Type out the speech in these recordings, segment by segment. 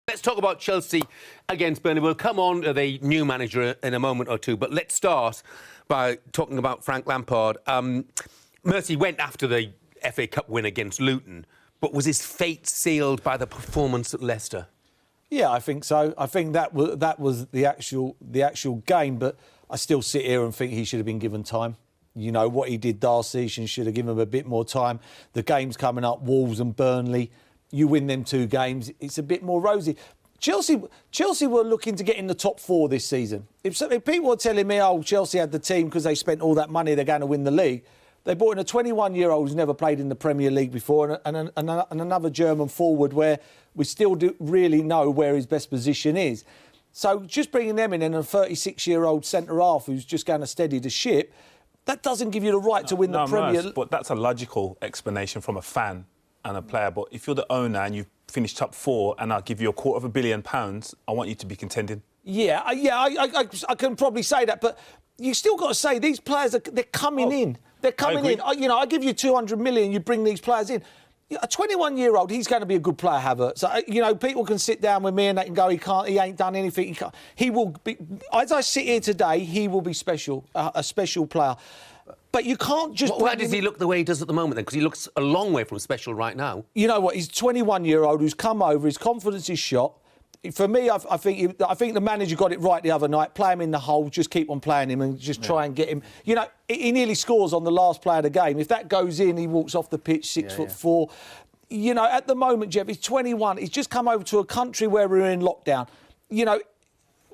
Let's talk about Chelsea against Burnley. We'll come on to the new manager in a moment or two, but let's start by talking about Frank Lampard. Merson went after the FA Cup win against Luton, but was his fate sealed by the performance at Leicester? Yeah, I think so. I think that was the actual game, but I still sit here and think he should have been given time. You know, what he did last season, should have given him a bit more time. The games coming up, Wolves and Burnley, you win them two games, it's a bit more rosy. Chelsea were looking to get in the top four this season. If people were telling me, oh, Chelsea had the team because they spent all that money, they're going to win the league, they brought in a 21-year-old who's never played in the Premier League before and another German forward where we still don't really know where his best position is. So just bringing them in and a 36-year-old centre-half who's just going to steady the ship, that doesn't give you the right to win the Premier League. But that's a logical explanation from a fan and a player. But if you're the owner and you've finished top four and I'll give you £250 million, I want you to be contending. I can probably say that, but you still got to say these players they're coming in. They're coming in. You know, I give you 200 million, you bring these players in. A 21-year-old, he's going to be a good player, Havertz. So, you know, people can sit down with me and they can go, he ain't done anything. He will be, as I sit here today, he will be special, a special player. But you can't just... Why does he look the way he does at the moment, then? Because he looks a long way from special right now. You know what? He's a 21-year-old who's come over, his confidence is shot. For me, I think the manager got it right the other night. Play him in the hole, just keep on playing him and just try and get him. You know, he nearly scores on the last play of the game. If that goes in, he walks off the pitch 6'4". You know, at the moment, Jeff, he's 21. He's just come over to a country where we're in lockdown. You know,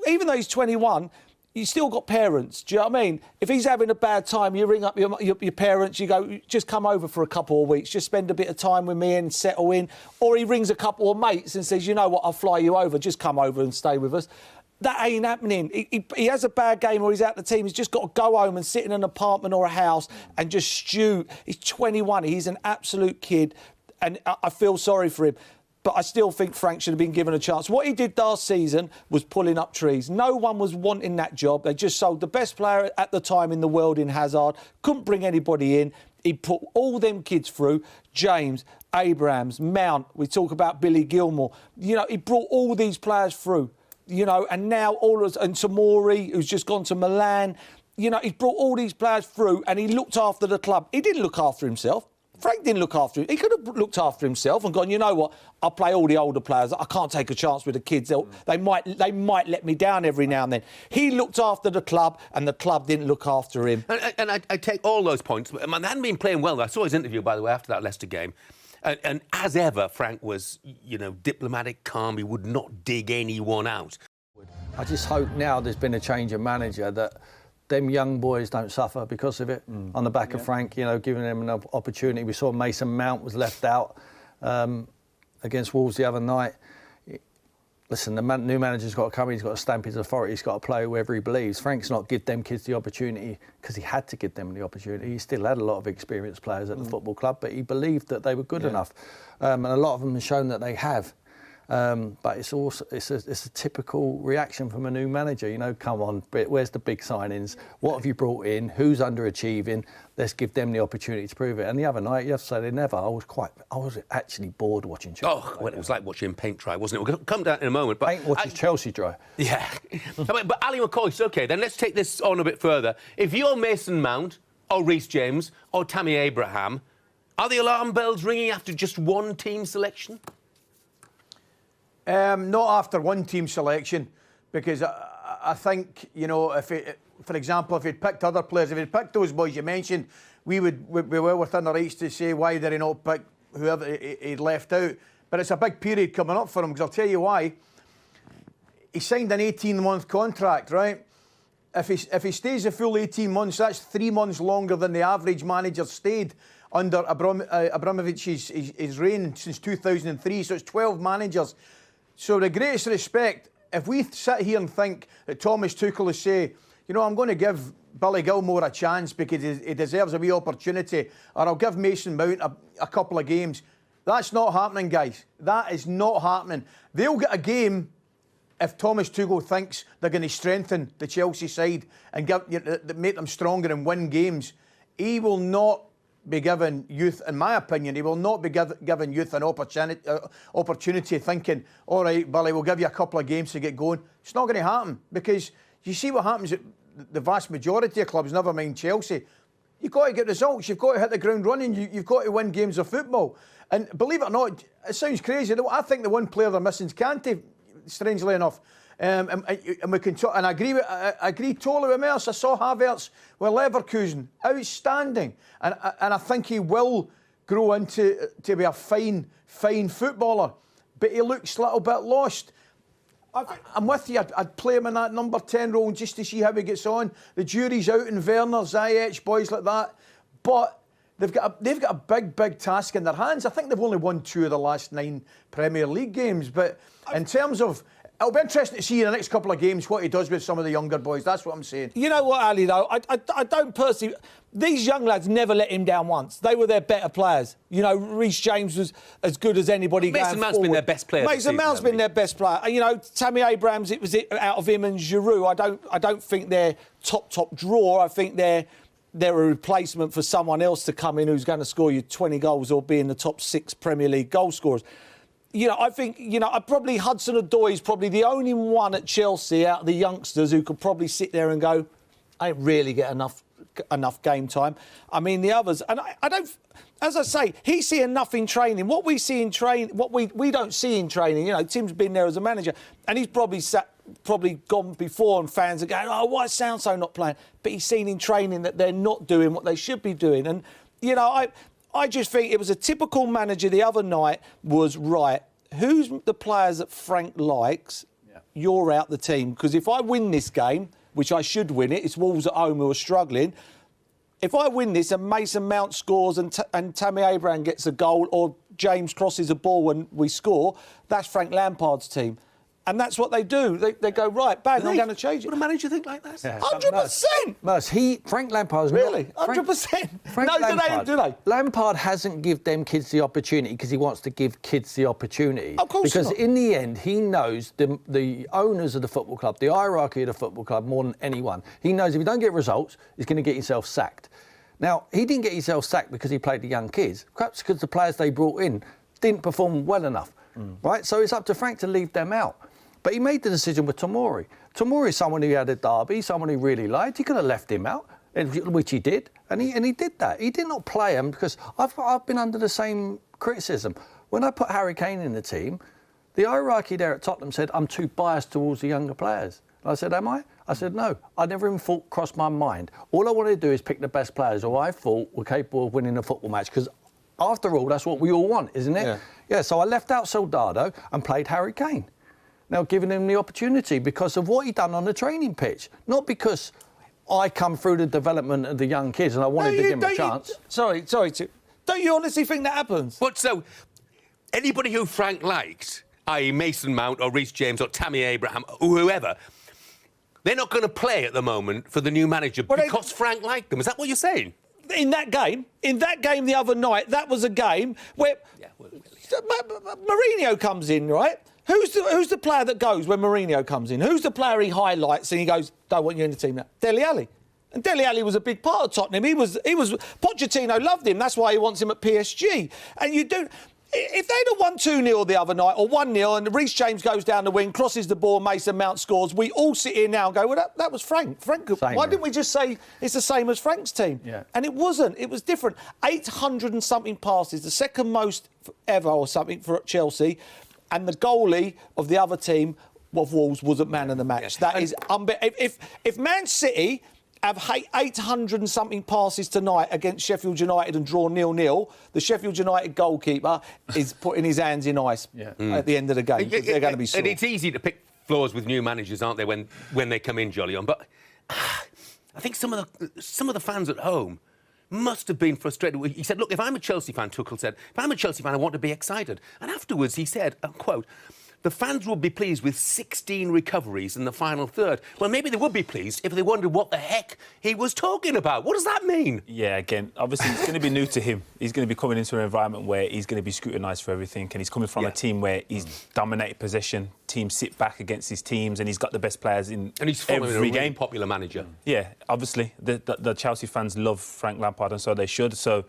even though he's 21, you still got parents. Do you know what I mean? If he's having a bad time, you ring up your parents, you go, just come over for a couple of weeks, just spend a bit of time with me and settle in. Or he rings a couple of mates and says, you know what, I'll fly you over, just come over and stay with us. That ain't happening. He has a bad game or he's out the team. He's just got to go home and sit in an apartment or a house and just stew. He's 21. He's an absolute kid. And I feel sorry for him. But I still think Frank should have been given a chance. What he did last season was pulling up trees. No one was wanting that job. They just sold the best player at the time in the world in Hazard. Couldn't bring anybody in. He put all them kids through. James, Abrahams, Mount. We talk about Billy Gilmore. You know, he brought all these players through. You know, and now and Tomori, who's just gone to Milan. You know, he brought all these players through and he looked after the club. He didn't look after himself. Frank didn't look after him. He could have looked after himself and gone, you know what, I'll play all the older players. I can't take a chance with the kids. They might let me down every now and then. He looked after the club and the club didn't look after him. And I take all those points. They hadn't been playing well. I saw his interview, by the way, after that Leicester game. And as ever, Frank was, you know, diplomatic, calm. He would not dig anyone out. I just hope now there's been a change of manager that them young boys don't suffer because of it. On the back of Frank, you know, giving them an opportunity. We saw Mason Mount was left out against Wolves the other night. Listen, the new manager's got to come in, he's got to stamp his authority, he's got to play whoever he believes. Frank's not give them kids the opportunity because he had to give them the opportunity. He still had a lot of experienced players at the football club, but he believed that they were good enough. And a lot of them have shown that they have. But it's a typical reaction from a new manager. You know, come on, where's the big signings? What have you brought in? Who's underachieving? Let's give them the opportunity to prove it. And the other night, you have to say they never. I was actually bored watching Chelsea. Oh, well, it was like watching paint dry, wasn't it? We'll come down in a moment. But paint watches Chelsea dry. Yeah. But Ali McCoy's OK. Then let's take this on a bit further. If you're Mason Mount or Reece James or Tammy Abraham, are the alarm bells ringing after just one team selection? Not after one team selection, because I think, you know, for example, if he'd picked other players, if he'd picked those boys you mentioned, we would be well within our rights to say why did he not pick whoever he'd left out. But it's a big period coming up for him, because I'll tell you why. He signed an 18-month contract, right? If he stays a full 18 months, that's 3 months longer than the average manager stayed under Abramovich's reign since 2003. So it's 12 managers. So with the greatest respect, if we sit here and think that Thomas Puchel will say, you know, I'm going to give Billy Gilmore a chance because he deserves a wee opportunity, or I'll give Mason Mount a couple of games, that's not happening, guys. That is not happening. They'll get a game if Thomas Tuchel thinks they're going to strengthen the Chelsea side and make them stronger and win games. He will not be given youth, in my opinion, he will not be given youth an opportunity thinking, all right, Billy, we'll give you a couple of games to get going. It's not going to happen, because you see what happens at the vast majority of clubs, never mind Chelsea. You've got to get results. You've got to hit the ground running. You've got to win games of football. And believe it or not, it sounds crazy. I think the one player they're missing is Kante, strangely enough. And we can talk, and I agree totally with Merson. I saw Havertz with Leverkusen, outstanding, and I think he will grow into to be a fine footballer. But he looks a little bit lost. I'm with you. I'd play him in that number 10 role just to see how he gets on. The jury's out in Werner, Ziyech, boys like that, but they've got a big task in their hands. I think they've only won 2 of the last 9 Premier League games, but in terms of, it'll be interesting to see in the next couple of games what he does with some of the younger boys. That's what I'm saying. You know what, Ali, though? I don't personally... These young lads never let him down once. They were their better players. You know, Reece James was as good as anybody going forward. Mason Mount's been their best player. Mason Mount's been their best player. And, you know, Tammy Abrahams, it was out of him and Giroud. I don't think they're top draw. I think they're a replacement for someone else to come in who's going to score you 20 goals or be in the top 6 Premier League goal scorers. You know, I think, you know, probably Hudson-Odoi is probably the only one at Chelsea out of the youngsters who could probably sit there and go, I didn't really get enough game time. I mean, the others, and I don't, as I say, he's seeing enough in training. What we see in training, what we don't see in training, you know, Tim's been there as a manager, and he's probably gone before, and fans are going, oh, why is Sound-So not playing? But he's seen in training that they're not doing what they should be doing. And, you know, I just think it was a typical manager the other night was, right, who's the players that Frank likes? Yeah. You're out the team. Because if I win this game, which I should win it, it's Wolves at home who are struggling. If I win this and Mason Mount scores and Tammy Abraham gets a goal or James crosses a ball when we score, that's Frank Lampard's team. And that's what they do. They go, right, bang, I'm going to change it. Would a manager think like that? Yeah. 100%! Frank Lampard's really? 100%? No, do they? Lampard hasn't given them kids the opportunity because he wants to give kids the opportunity. Of course Because not. in the end, he knows the owners of the football club, the hierarchy of the football club more than anyone. He knows if you don't get results, he's going to get yourself sacked. Now, he didn't get himself sacked because he played the young kids. Perhaps because the players they brought in didn't perform well enough, right? So it's up to Frank to leave them out. But he made the decision with Tomori. Tomori's someone who had a derby, someone he really liked. He could have left him out, which he did, and he did that. He did not play him because I've been under the same criticism. When I put Harry Kane in the team, the hierarchy there at Tottenham said I'm too biased towards the younger players. And I said, am I? I said, no. I never even thought crossed my mind. All I wanted to do is pick the best players who I thought were capable of winning a football match because after all, that's what we all want, isn't it? Yeah, so I left out Soldado and played Harry Kane. Now, giving him the opportunity because of what he done on the training pitch, not because I come through the development of the young kids and I wanted to give him a chance. Sorry. Don't you honestly think that happens? But so, anybody who Frank liked, i.e. Mason Mount or Reece James or Tammy Abraham or whoever, they're not going to play at the moment for the new manager because Frank liked them. Is that what you're saying? In that game the other night, that was a game where Mourinho comes in, right? Who's the player that goes when Mourinho comes in? Who's the player he highlights and he goes, don't want you in the team now? Dele Alli. And Dele Alli was a big part of Tottenham. Pochettino loved him. That's why he wants him at PSG. And you do... If they'd have won 2-0 the other night, or 1-0, and Reece James goes down the wing, crosses the ball, Mason Mount scores, we all sit here now and go, well, that was Frank. Why didn't we just say it's the same as Frank's team? Yeah. And it wasn't. It was different. 800 and something passes, the second most ever or something for Chelsea, and the goalie of the other team of Wolves wasn't man of the match. That is if Man City have 800 and something passes tonight against Sheffield United and draw 0-0, the Sheffield United goalkeeper is putting his hands in ice at the end of the game. They're going to be sore. And it's easy to pick flaws with new managers, aren't they, when they come in, Jolly on? But I think some of the fans at home must have been frustrated. He said, look, if I'm a Chelsea fan, Tuchel said, if I'm a Chelsea fan, I want to be excited. And afterwards he said, quote, the fans would be pleased with 16 recoveries in the final third. Well, maybe they would be pleased if they wondered what the heck he was talking about. What does that mean? Yeah, again, obviously it's going to be new to him. He's going to be coming into an environment where he's going to be scrutinised for everything, and he's coming from a team where he's dominated possession, teams sit back against his teams, and he's got the best players in and he's following every a really game. Popular manager. Yeah, obviously the Chelsea fans love Frank Lampard, and so they should. So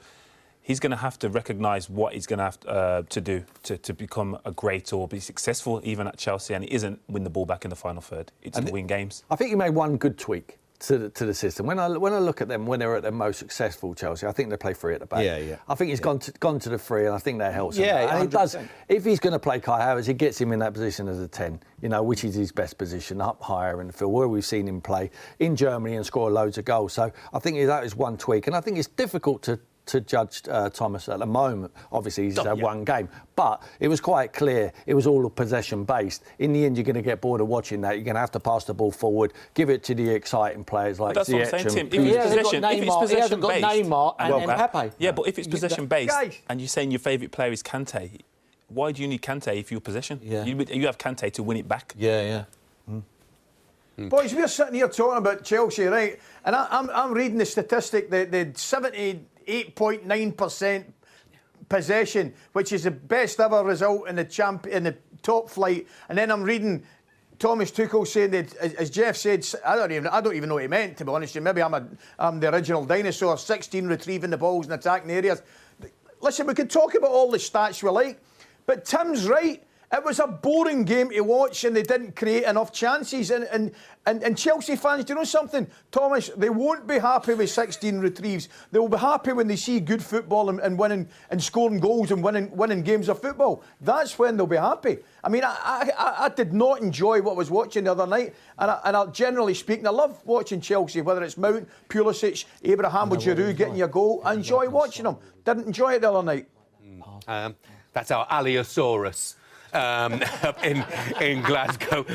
he's going to have to recognise what he's going to have to do to become a great or be successful even at Chelsea. And it isn't win the ball back in the final third. It's to win games. I think he made one good tweak to the system. When I look at them when they were at their most successful, Chelsea, I think they play three at the back. Yeah. I think he's gone to the three, and I think that helps him. Yeah, and it does. 100%. If he's going to play Kai Havertz, he gets him in that position as a 10, which is his best position, up higher in the field, where we've seen him play in Germany and score loads of goals. So I think that is one tweak, and I think it's difficult to judge Thomas at the moment. Obviously, he's had one game. But it was quite clear it was all possession-based. In the end, you're going to get bored of watching that. You're going to have to pass the ball forward, give it to the exciting players like That's what I'm saying, Tim. He hasn't got Neymar and Mbappe. Yeah, but if it's possession-based and you're saying your favourite player is Kante, why do you need Kante if you're possession? Yeah. You have Kante to win it back. Yeah. Boys, we're sitting here talking about Chelsea, right? And I'm reading the statistic that the 78.9% possession, which is the best ever result in the top flight. And then I'm reading Thomas Tuchel saying that, as Jeff said, I don't even know what he meant, to be honest. Maybe I'm the original dinosaur, 16 retrieving the balls and attacking areas. Listen, we could talk about all the stats we like, but Tim's right. It was a boring game to watch and they didn't create enough chances. And Chelsea fans, do you know something? Thomas, they won't be happy with 16 retrieves. They will be happy when they see good football and winning and scoring goals and winning games of football. That's when they'll be happy. I mean, I did not enjoy what I was watching the other night. And generally speaking, I love watching Chelsea, whether it's Mount, Pulisic, Abraham or Giroud getting your goal. I enjoy watching them. Didn't enjoy it the other night. That's our Allosaurus. Up in Glasgow.